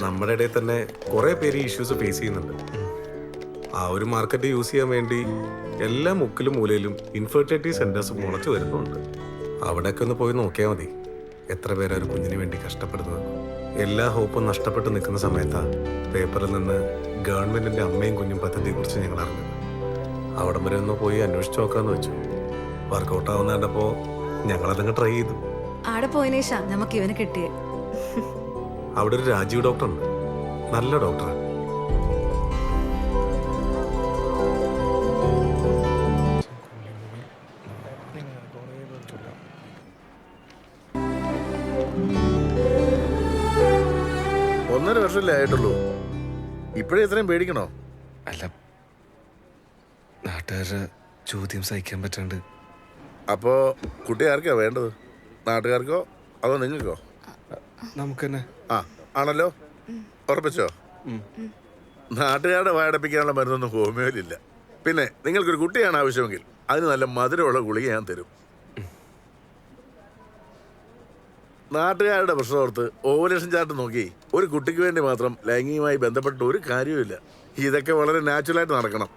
നമ്മുടെ ഇടയിൽ തന്നെ കുറെ പേര് ഇഷ്യൂസ് ഫേസ് ചെയ്യുന്നുണ്ട്. ആ ഒരു മാർക്കറ്റ് യൂസ് ചെയ്യാൻ വേണ്ടി എല്ലാ മുക്കിലും മൂലയിലും ഇൻഫെർട്ടിലിറ്റി സെന്റേഴ്സ് മുളച്ചു വരുന്നുണ്ട്. അവിടെയൊക്കെ ഒന്ന് പോയി നോക്കിയാൽ മതി എത്ര പേര് ഒരു കുഞ്ഞിന് വേണ്ടി കഷ്ടപ്പെടുന്നത്. എല്ലാ ഹോപ്പും നഷ്ടപ്പെട്ട് നിൽക്കുന്ന സമയത്താണ് പേപ്പറിൽ നിന്ന് ഗവൺമെന്റിന്റെ അമ്മയും കുഞ്ഞും പദ്ധതിയെക്കുറിച്ച് ഞങ്ങൾ അറിഞ്ഞത്. അവിടം വരെ ഒന്ന് പോയി അന്വേഷിച്ച് നോക്കാന്ന് വെച്ചു. വർക്കൗട്ട് ആവുന്ന കണ്ടപ്പോ ഞങ്ങളതങ്ങ് ട്രൈ ചെയ്തു. ആടെ പോയതിനേശാ നമുക്ക് ഇവന് കിട്ടിയേ. അവിടെ ഒരു രാജീവ് ഡോക്ടർ ഉണ്ട്, നല്ല ഡോക്ടറാണ്. ഒന്നര വർഷമല്ലേ ആയിട്ടുള്ളൂ, ഇപ്പോഴേ ഇത്രയും പേടിക്കണോ? അല്ല, നാട്ടുകാരുടെ ചോദ്യം സഹിക്കാൻ പറ്റാണ്ട്. അപ്പോ കുട്ടി ആർക്കാ വേണ്ടത്? നാട്ടുകാർക്കോ അതോ നിങ്ങൾക്കോ? നമുക്ക് തന്നെ. ആ ആണല്ലോ, ഉറപ്പിച്ചോ? നാട്ടുകാരുടെ വായടപ്പിക്കാനുള്ള മരുന്നൊന്നും ഹോമിയോയിലില്ല. പിന്നെ നിങ്ങൾക്കൊരു കുട്ടിയാണ് ആവശ്യമെങ്കിൽ അതിന് നല്ല മധുരമുള്ള ഗുളിക ഞാൻ തരും. നാട്ടുകാരുടെ പ്രശ്നോർത്ത് ഓവലേഷൻ ചാർട്ട് നോക്കി ഒരു കുട്ടിക്ക് വേണ്ടി മാത്രം ലൈംഗികമായി ബന്ധപ്പെട്ട ഒരു കാര്യവുമില്ല. ഇതൊക്കെ വളരെ നാച്ചുറലായിട്ട് നടക്കണം.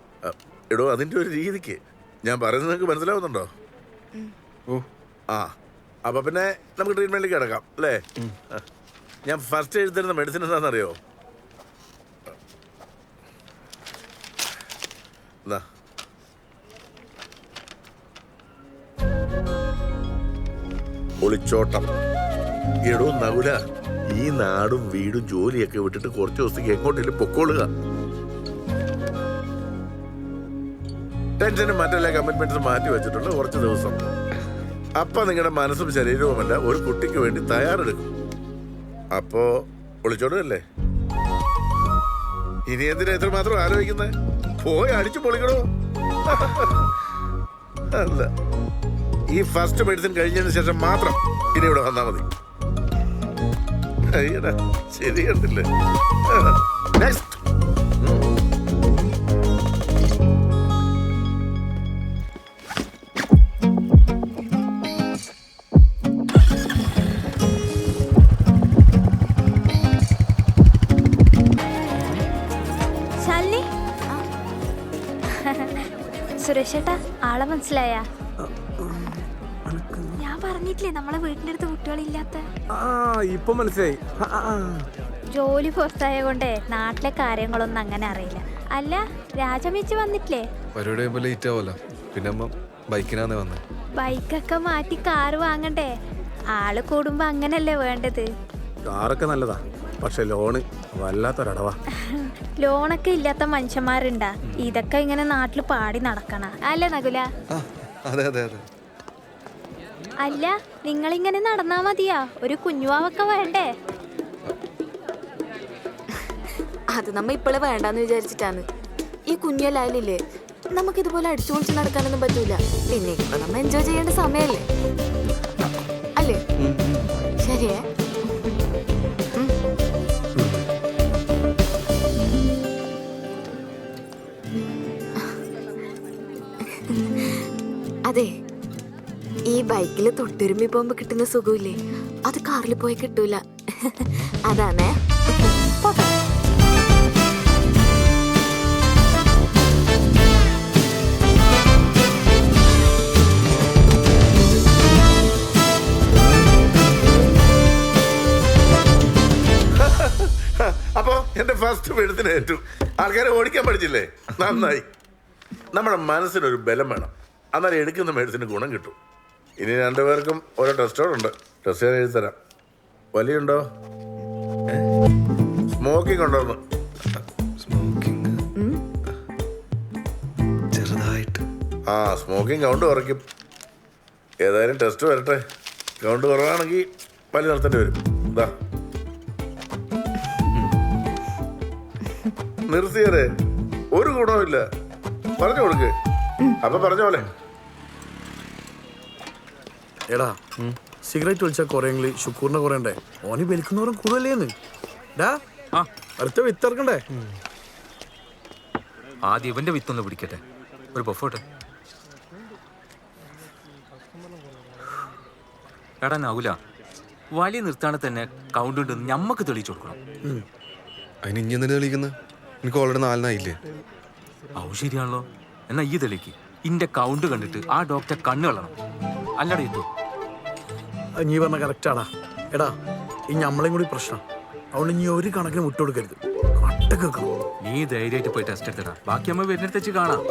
എടോ, അതിൻ്റെ ഒരു രീതിക്ക് ഞാൻ പറയുന്നത് നിങ്ങൾക്ക് മനസ്സിലാവുന്നുണ്ടോ? ആ അപ്പൊ പിന്നെ നമുക്ക് ട്രീറ്റ്മെന്റിലേക്ക് കിടക്കാം അല്ലേ? ഞാൻ ഫസ്റ്റ് എഴുതരുന്ന മെഡിസിൻ എന്താണെന്നറിയോ? ഒളിച്ചോട്ടം. എടോ നകുല, ഈ നാടും വീടും ജോലിയൊക്കെ വിട്ടിട്ട് കുറച്ച് ദിവസത്തേക്ക് എങ്ങോട്ടേലും പൊക്കോളുക. ടെൻഷനും മറ്റെല്ലാ കമ്മിറ്റ്മെന്റ്സും മാറ്റി വെച്ചിട്ടുണ്ട് കുറച്ച് ദിവസം. അപ്പൊ നിങ്ങളുടെ മനസ്സും ശരീരവുമല്ല ഒരു കുട്ടിക്ക് വേണ്ടി തയ്യാറെടുക്കും. അപ്പോ ഒളിച്ചോടല്ലേ? ഇനി എന്തിനാ എത്രമാത്രം ആലോചിക്കുന്നത്? പോയി അടിച്ചു പൊളിക്കണോ? അല്ല, ഈ ഫസ്റ്റ് മെഡിസിൻ കഴിഞ്ഞതിന് ശേഷം മാത്രം ഇനി ഇവിടെ വന്നാൽ മതി. അയ്യടാ, ശരി കണ്ടില്ലേ? നെക്സ്റ്റ്. സുരേഷേട്ടാ, ആളെ മനസ്സിലായ? ഞാൻ പറഞ്ഞിട്ടില്ലേ നമ്മളെ വീട്ടിന്റെ അടുത്ത് കുട്ടികളില്ലാത്ത. ഇപ്പൊ മനസ്സിലായി. ജോലി പുറത്തായ കൊണ്ടേ നാട്ടിലെ കാര്യങ്ങളൊന്നും അങ്ങനെ അറിയില്ല. അല്ല, രാജമേച്ചി വന്നിട്ടില്ലേ? പരിപാടി ലേറ്റ് ആവല്ലോ. പിന്നെ ബൈക്കിനാന്ന് വന്നേ. ബൈക്കൊക്കെ മാറ്റി കാറ് വാങ്ങണ്ടേ? ആള് കൂടുമ്പോ അങ്ങനല്ലേ വേണ്ടത്. കാറൊക്കെ നല്ലതാ, പക്ഷെ ലോണ് വല്ലാത്തൊരടവാ. ലോണൊക്കെ ഇല്ലാത്ത മനുഷ്യന്മാരുണ്ടാ? ഇതൊക്കെ ഇങ്ങനെ നാട്ടിൽ പാടി നടക്കണ അല്ലേ നകുല? അതെ അതെ അതെ. അല്ല, നിങ്ങളിങ്ങനെ നടന്നാ മതിയാ? ഒരു കുഞ്ഞുവാവൊക്കെ വേണ്ടേ? അത് നമ്മ ഇപ്പോഴേ വേണ്ടാന്ന് വിചാരിച്ചിട്ടാണ്. ഈ കുഞ്ഞല്ലായാലില്ലേ നമുക്കിതുപോലെ അടിച്ചു പൊളിച്ച് നടക്കാനൊന്നും പറ്റൂല. പിന്നെ ഇപ്പൊ നമ്മ എൻജോയ് ചെയ്യേണ്ട സമയല്ലേ അല്ലേ? ശരിയേ? അതെ, ഈ ബൈക്കിൽ തൊട്ടുരുമ്പി പോകുമ്പോ കിട്ടുന്ന സുഖമില്ലേ, അത് കാറിൽ പോയി കിട്ടൂല. അതാണേ. അപ്പൊ എന്റെ ഫസ്റ്റ് മെഡിസിൻ ഏറ്റു. ആൾക്കാരെ ഓടിക്കാൻ പഠിച്ചില്ലേ? നന്നായി. നമ്മുടെ മനസ്സിനൊരു ബലം വേണം, അന്നേരം എടുക്കുന്ന മെഡിസിന് ഗുണം കിട്ടും. ഇനി രണ്ടുപേർക്കും ഓരോ ടെസ്റ്റോടുണ്ട്. ടെസ്റ്റ് ഞാൻ എഴുതി തരാം. വലിയുണ്ടോ? സ്മോക്കിംഗ് ഉണ്ടോന്ന്? സ്മോക്കിംഗ് ചെറുതായിട്ട്. ആ, സ്മോക്കിംഗ് കൗണ്ട് കുറയ്ക്കും. ഏതായാലും ടെസ്റ്റ് വരട്ടെ. കൗണ്ട് കുറവാണെങ്കിൽ വലി നിർത്തേണ്ടി വരും. ഇതാ നിർത്തിയതേ, ഒരു ഗുണവുമില്ല. പറഞ്ഞു കൊടുക്ക്. അപ്പൊ പറഞ്ഞ പോലെ. എടാ, സിഗരറ്റ് വലിച്ചാൽ കുറയെങ്കിൽ ഷുക്കൂറിനെ കുറയണ്ടേ? ഓന് വലിക്കുന്നവരും കൂടുതലേന്ന്. അടുത്ത വിത്തിറക്കണ്ടേ? ആദ്യം ഇവന്റെ വിത്തൊന്ന് പിടിക്കട്ടെ. ഒരു പൊഫോട്ടെ. എടാ നൗല, വലിയ നിർത്താണെ തന്നെ കൗണ്ട് ഉണ്ടെന്ന് ഞമ്മക്ക് തെളിയിച്ചു കൊടുക്കണം. അതിന് ഇനി എന്തിനാ തെളിയിക്കുന്നത്? എനിക്ക് ഓൾറെഡി 4 ഔ ശരിയാണല്ലോ. എന്നാ ഈ തെളിക്ക് ഇന്റെ കൗണ്ട് കണ്ടിട്ട് ആ ഡോക്ടറെ കണ്ണു കളണം. അല്ലടാ എത്തു. അത് നീ പറഞ്ഞ കറക്റ്റാടാ. എടാ ഈ നമ്മളെയും കൂടി പ്രശ്നം. അതുകൊണ്ട് നീ ഒരു കണക്കിന് വിട്ടുകൊടുക്കരുത്. കട്ട കേൾക്കണം. നീ ധൈര്യമായിട്ട് പോയി ടെസ്റ്റ് എടുത്തടാ. ബാക്കി അമ്മ വരുന്നിടത്ത് വെച്ച് കാണാം.